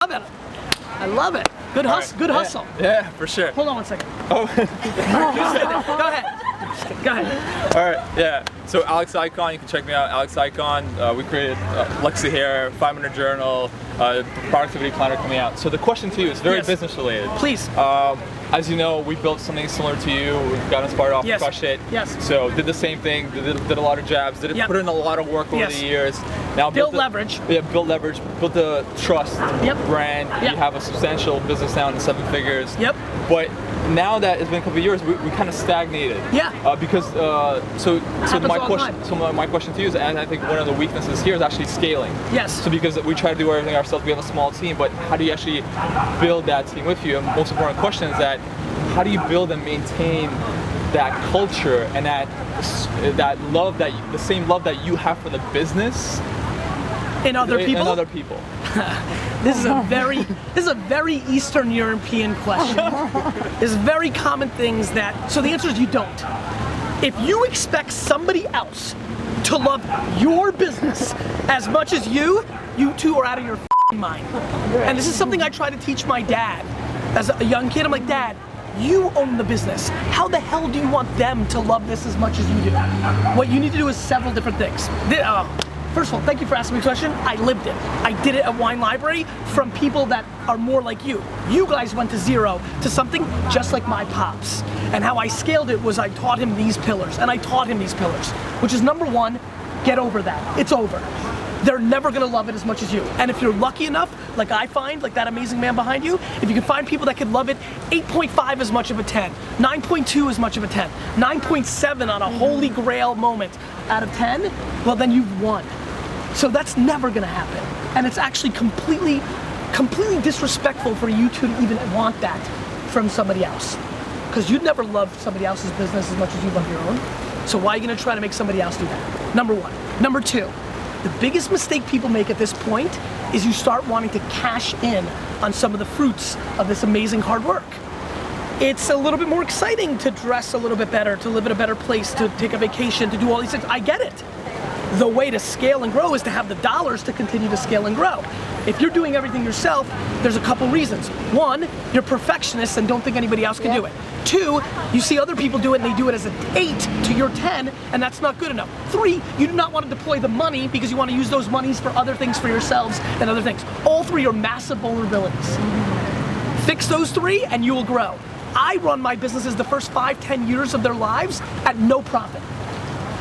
Love it. I love it. Good hustle. Good hustle. Yeah, for sure. Hold on one second. Oh. Go ahead. Go ahead. All right. Yeah. So Alex Icon, you can check me out. Alex Icon. We created Lexi Hair, 5-minute journal, productivity planner coming out. So the question to you is very business related. Please. As you know, we built something similar to you. We got inspired off Crush It. Yes. So did the same thing. Did a lot of jabs. Put in a lot of work over the years. Now build leverage. Yeah, build leverage. Build the trust. Brand. Yep. You have a substantial business now in 7 figures. Yep. But now that it's been a couple of years, we kind of stagnated. Yeah. Because my question to you is, and I think one of the weaknesses here is actually scaling. Yes. So because we try to do everything ourselves, we have a small team, but how do you actually build that team with you? And most important question is that how do you build and maintain that culture and that love, the same love that you have for the business in other people? In other people. This is a very Eastern European question. There's very common things that, so the answer is you don't. If you expect somebody else to love your business as much as you two are out of your mind. And this is something I try to teach my dad. As a young kid, I'm like, Dad, you own the business. How the hell do you want them to love this as much as you do? What you need to do is several different things. First of all, thank you for asking me a question. I lived it. I did it at Wine Library from people that are more like you. You guys went to 0 to something just like my pops. And how I scaled it was I taught him these pillars, and I taught him these pillars, which is number 1, get over that. It's over. They're never gonna love it as much as you. And if you're lucky enough, like I find, like that amazing man behind you, if you can find people that can love it 8.5 as much of a 10, 9.2 as much of a 10, 9.7 on a holy grail moment out of 10, well then you've won. So that's never gonna happen. And it's actually completely disrespectful for you to even want that from somebody else. Because you'd never love somebody else's business as much as you love your own. So why are you gonna try to make somebody else do that? Number 1. Number 2, the biggest mistake people make at this point is you start wanting to cash in on some of the fruits of this amazing hard work. It's a little bit more exciting to dress a little bit better, to live in a better place, to take a vacation, to do all these things. I get it. The way to scale and grow is to have the dollars to continue to scale and grow. If you're doing everything yourself, there's a couple reasons. 1, you're perfectionists and don't think anybody else can do it. 2, you see other people do it and they do it as an 8 to your 10, and that's not good enough. 3, you do not want to deploy the money because you want to use those monies for other things for yourselves and other things. All 3 are massive vulnerabilities. Fix those 3 and you will grow. I run my businesses the first 5-10 years of their lives at no profit.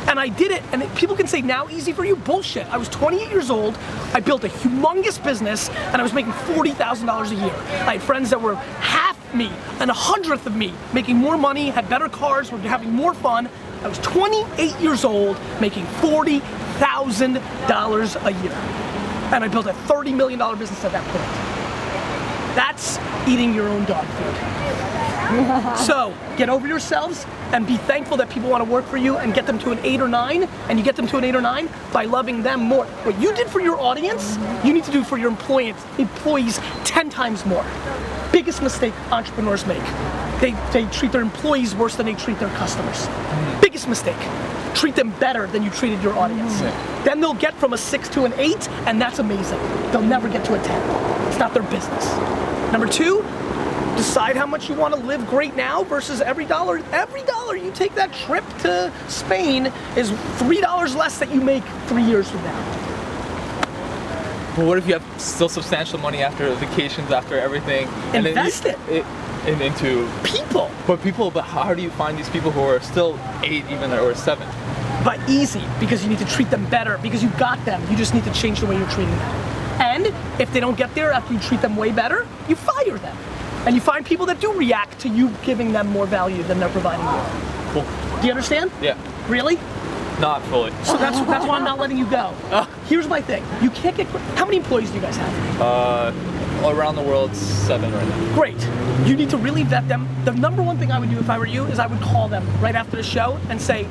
And I did it, and people can say, now easy for you? Bullshit. I was 28 years old, I built a humongous business, and I was making $40,000 a year. I had friends that were half me and 100th of me, making more money, had better cars, were having more fun. I was 28 years old, making $40,000 a year. And I built a $30 million business at that point. That's eating your own dog food. So, get over yourselves and be thankful that people want to work for you and get them to an 8 or 9, and you get them to an 8 or 9 by loving them more. What you did for your audience, you need to do for your employees 10 times more. Biggest mistake entrepreneurs make. They treat their employees worse than they treat their customers. Biggest mistake. Treat them better than you treated your audience. Then they'll get from a 6 to an 8, and that's amazing. They'll never get to a 10. It's not their business. Number 2, decide how much you want to live great now versus every dollar you take that trip to Spain is $3 less that you make 3 years from now. But what if you have still substantial money after vacations, after everything? Invest it into people. But how do you find these people who are still 8 even or 7? But easy, because you need to treat them better, because you got them. You just need to change the way you're treating them. And if they don't get there after you treat them way better, you fire them. And you find people that do react to you giving them more value than they're providing you. Cool. Do you understand? Yeah. Really? Not fully. So that's why I'm not letting you go. Here's my thing. You can't get, how many employees do you guys have? Around the world, 7 right now. Great. You need to really vet them. The number 1 thing I would do if I were you is I would call them right after the show and say,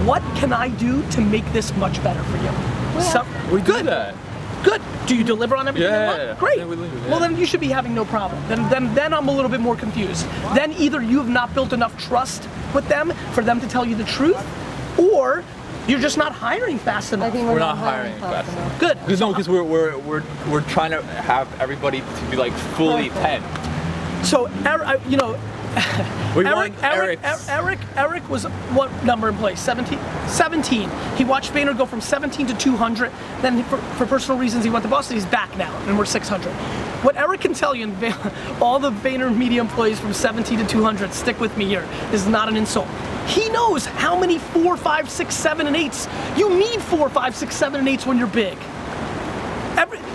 what can I do to make this much better for you? We do that. Good. Do you deliver on everything they want? Yeah. Great. Yeah, well, then you should be having no problem. Then I'm a little bit more confused. Then either you have not built enough trust with them for them to tell you the truth, or You're just not hiring fast enough. I think We're not hiring fast enough. Good. Because we're trying to have everybody to be like fully 10. So, We want Eric was what number in place? 17? 17. He watched Vayner go from 17 to 200. Then for personal reasons, he went to Boston. He's back now, and we're 600. What Eric can tell you, and all the Vayner media employees from 17 to 200, stick with me here. This is not an insult. He knows how many 4, 5, 6, 7, and 8s. You need 4, 5, 6, 7, and 8s when you're big.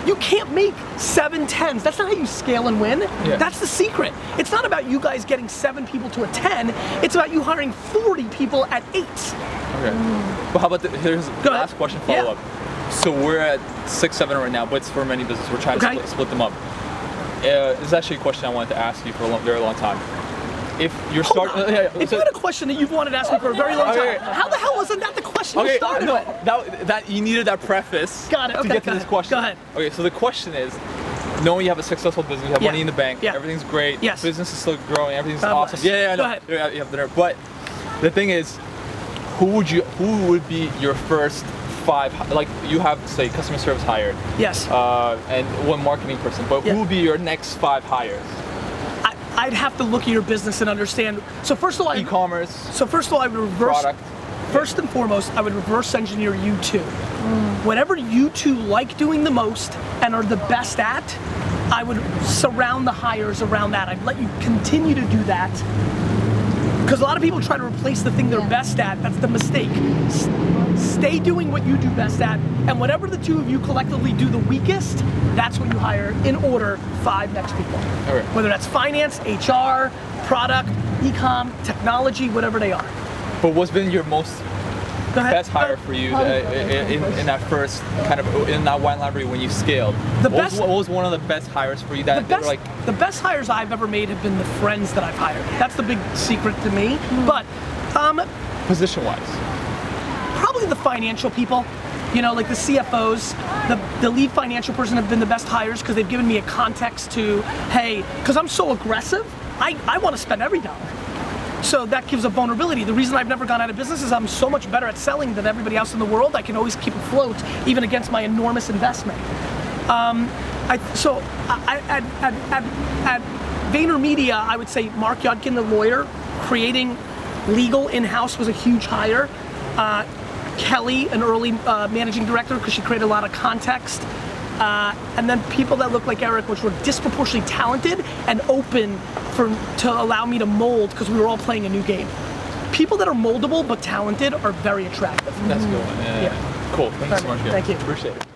You can't make 7 10s. That's not how you scale and win. Yeah. That's the secret. It's not about you guys getting 7 people to a 10. It's about you hiring 40 people at 8. Okay. But how about here's the last question, follow up. So we're at 6, 7 right now, but it's for many businesses. We're trying to split them up. This is actually a question I wanted to ask you for a very long time. If you're starting, if you had a question that you've wanted to ask me for a very long time, how the hell wasn't that the question you started with? That you needed that preface Got it. Okay, to get to this question. Go ahead. Okay, so the question is, knowing you have a successful business, you have money in the bank, everything's great, business is still growing, everything's awesome. I know. Go ahead. You have the nerve. But the thing is, who would be your first 5? Like you have, say, customer service hired. Yes. And one marketing person. But who would be your next 5 hires? I'd have to look at your business and understand. So first of all, e-commerce. So first of all, I would reverse. Product. First and foremost, I would reverse engineer you two. Whatever you two like doing the most and are the best at, I would surround the hires around that. I'd let you continue to do that. Because a lot of people try to replace the thing they're best at. That's the mistake. Stay doing what you do best at, and whatever the two of you collectively do the weakest, that's what you hire in order 5 next people. Okay. Whether that's finance, HR, product, e-com, technology, whatever they are. But what's been your most best hire for you in that first kind of in that wine library when you scaled? What was one of the best hires for you that were like? The best hires I've ever made have been the friends that I've hired. That's the big secret to me. But position-wise, probably the financial people. You know, like the CFOs, the lead financial person have been the best hires because they've given me a context to, hey, because I'm so aggressive, I want to spend every dollar. So that gives a vulnerability. The reason I've never gone out of business is I'm so much better at selling than everybody else in the world. I can always keep afloat, even against my enormous investment. At VaynerMedia, I would say Mark Yudkin, the lawyer, creating legal in-house was a huge hire. Kelly, an early managing director, because she created a lot of context. And then people that look like Eric, which were disproportionately talented and open to allow me to mold, because we were all playing a new game. People that are moldable but talented are very attractive. That's a good one. Yeah. Cool. Thanks so much. Thank you. Appreciate it.